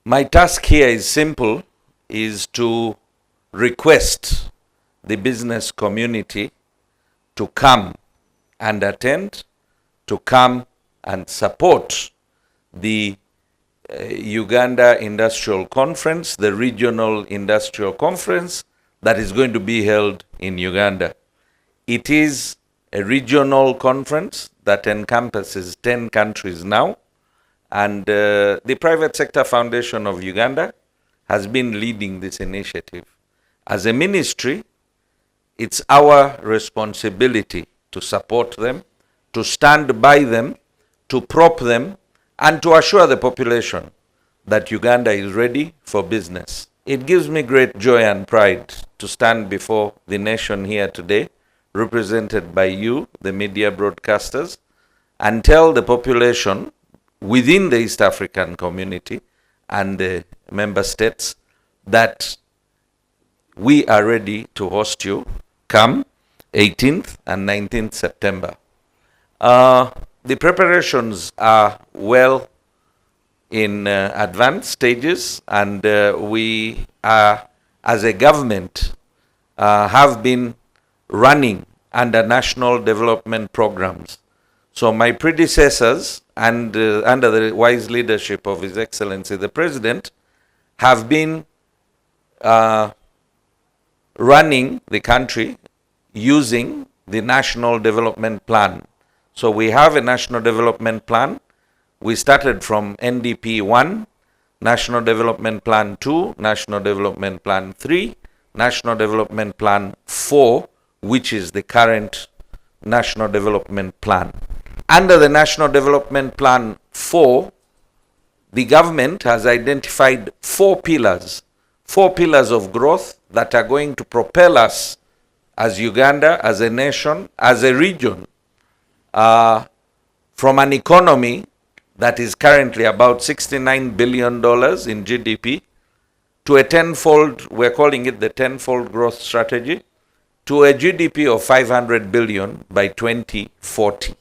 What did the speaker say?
My task here is simple, is to request the business community to come and attend, to come and support the Uganda Industrial Conference, the Regional Industrial Conference that is going to be held in Uganda. It is a regional conference that encompasses 10 countries now, and the Private Sector Foundation of Uganda has been leading this initiative. As a ministry, it's our responsibility to support them, to stand by them, to prop them, and to assure the population that Uganda is ready for business. It gives me great joy and pride to stand before the nation here today, represented by you, the media broadcasters, and tell the population within the East African community and the member states that we are ready to host you come 18th and 19th September. The preparations are well in advanced stages, and we are, as a government, have been running under national development programs. So my predecessors, and under the wise leadership of His Excellency the President, have been running the country using the National Development Plan. So we have a National Development Plan. We started from NDP 1, National Development Plan 2, National Development Plan 3, National Development Plan 4, which is the current National Development Plan. Under the National Development Plan 4, the government has identified four pillars of growth that are going to propel us as Uganda, as a nation, as a region, from an economy that is currently about $69 billion in GDP to a tenfold, we're calling it the tenfold growth strategy, to a GDP of $500 billion by 2040.